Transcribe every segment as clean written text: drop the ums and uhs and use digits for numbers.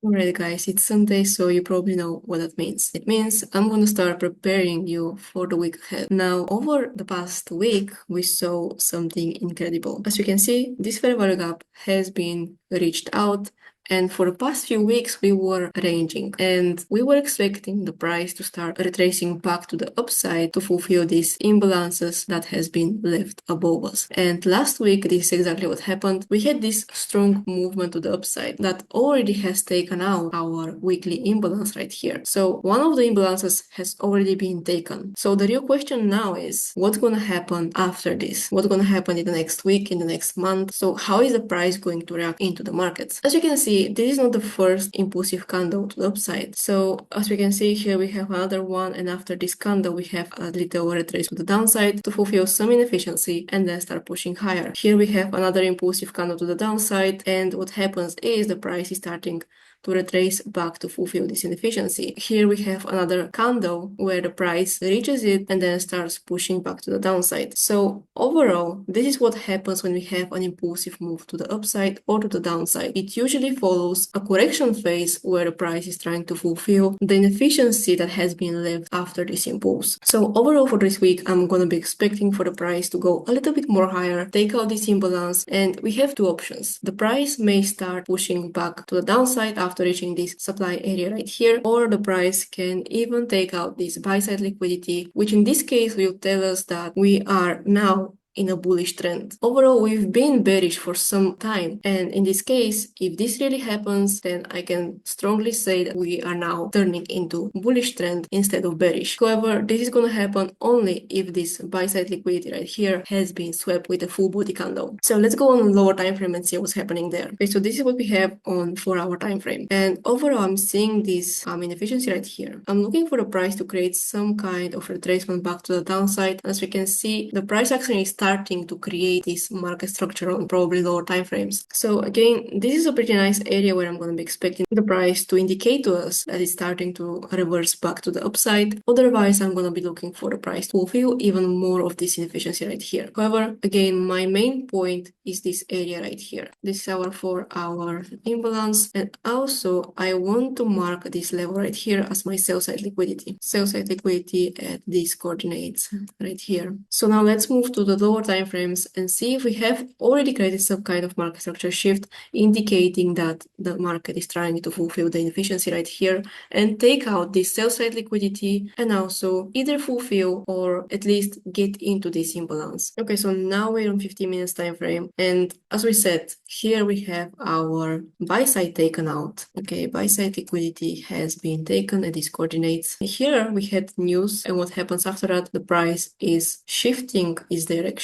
Alright guys, it's Sunday, so you probably know what that means. It means I'm gonna start preparing you for the week ahead. Now, over the past week, we saw something incredible. As you can see, this fair value gap has been reached out, and for the past few weeks, we were ranging, and we were expecting the price to start retracing back to the upside to fulfill these imbalances that has been left above us. And last week, this is exactly what happened. We had this strong movement to the upside that already has taken out our weekly imbalance right here. So one of the imbalances has already been taken. So the real question now is, what's gonna happen after this? What's gonna happen in the next week, in the next month? So how is the price going to react into the markets? As you can see, this is not the first impulsive candle to the upside. So as we can see here, we have another one, and after this candle, we have a little retrace to the downside to fulfill some inefficiency and then start pushing higher. Here we have another impulsive candle to the downside, and what happens is the price is starting to retrace back to fulfill this inefficiency. Here we have another candle where the price reaches it and then starts pushing back to the downside. So overall, this is what happens when we have an impulsive move to the upside or to the downside. It usually follows a correction phase where the price is trying to fulfill the inefficiency that has been left after this impulse. So overall for this week, I'm going to be expecting for the price to go a little bit more higher, take out this imbalance, and we have two options. The price may start pushing back to the downside after reaching this supply area right here, or the price can even take out this buy side liquidity, which in this case will tell us that we are now in a bullish trend. Overall, we've been bearish for some time, and in this case, if this really happens, then I can strongly say that we are now turning into bullish trend instead of bearish. However, this is going to happen only if this buy side liquidity right here has been swept with a full body candle. So let's go on a lower time frame and see what's happening there. Okay, so this is what we have on 4-hour time frame, and overall I'm seeing this inefficiency right here. I'm looking for the price to create some kind of retracement back to the downside. As we can see, the price action is starting to create this market structure on probably lower time frames. So again, this is a pretty nice area where I'm going to be expecting the price to indicate to us that it's starting to reverse back to the upside. Otherwise, I'm going to be looking for the price to fulfill even more of this inefficiency right here. However, again, my main point is this area right here. This is our 4-hour imbalance, and also I want to mark this level right here as my sell side liquidity. Sell side liquidity at these coordinates right here. So now let's move to the lower time frames and see if we have already created some kind of market structure shift, indicating that the market is trying to fulfill the inefficiency right here and take out this sell side liquidity and also either fulfill or at least get into this imbalance. Okay, so now we're on 15 minutes time frame, and as we said, here we have our buy side taken out. Okay, buy side liquidity has been taken at these coordinates. Here we had news, and what happens after that? The price is shifting its direction.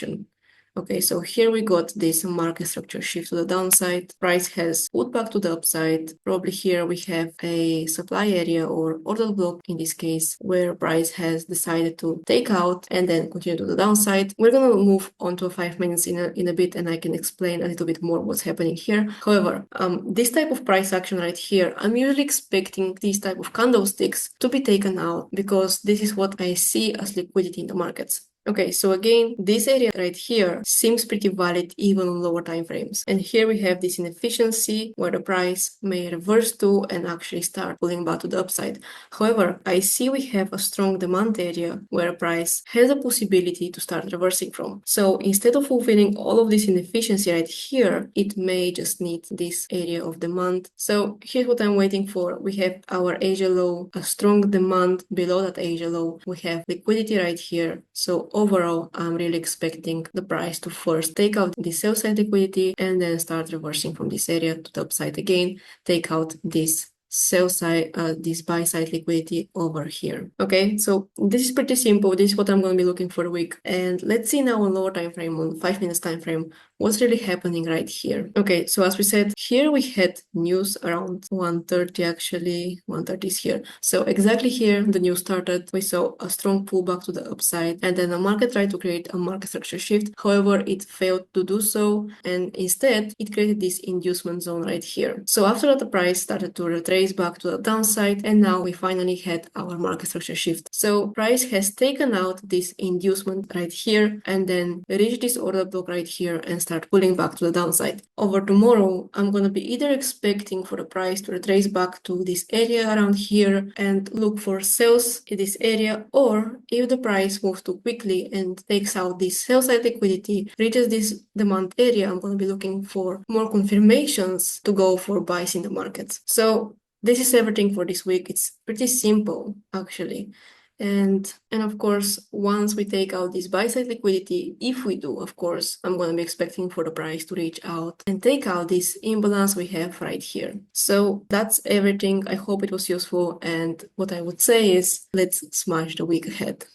Okay, so here we got this market structure shift to the downside. Price has pulled back to the upside. Probably here we have a supply area or order block in this case, where price has decided to take out and then continue to the downside. We're gonna move on to 5 minutes in a bit, and I can explain a little bit more what's happening here. However, this type of price action right here, I'm usually expecting these type of candlesticks to be taken out because this is what I see as liquidity in the markets. Okay, so again, this area right here seems pretty valid even on lower time frames. And here we have this inefficiency where the price may reverse to and actually start pulling back to the upside. However, I see we have a strong demand area where a price has a possibility to start reversing from. So instead of fulfilling all of this inefficiency right here, it may just need this area of demand. So here's what I'm waiting for. We have our Asia low, a strong demand below that Asia low. We have liquidity right here. So overall, I'm really expecting the price to first take out the sell side liquidity and then start reversing from this area to the upside again, take out this sell side, this buy side liquidity over here. Okay, so this is pretty simple. This is what I'm going to be looking for the week. And let's see now on lower time frame, on 5 minutes time frame, what's really happening right here. Okay, so as we said, here we had news around 1:30 actually. 1:30 is here. So exactly here, the news started. We saw a strong pullback to the upside, and then the market tried to create a market structure shift. However, it failed to do so, and instead, it created this inducement zone right here. So after that, the price started to retrace back to the downside, and now we finally had our market structure shift. So price has taken out this inducement right here, and then reached this order block right here and start pulling back to the downside. Over tomorrow, I'm going to be either expecting for the price to retrace back to this area around here and look for sales in this area, or if the price moves too quickly and takes out this sell side liquidity, reaches this demand area, I'm going to be looking for more confirmations to go for buys in the markets. So this is everything for this week. It's pretty simple, actually. And of course, once we take out this buy side liquidity, if we do, of course, I'm going to be expecting for the price to reach out and take out this imbalance we have right here. So that's everything. I hope it was useful. And what I would say is let's smash the week ahead.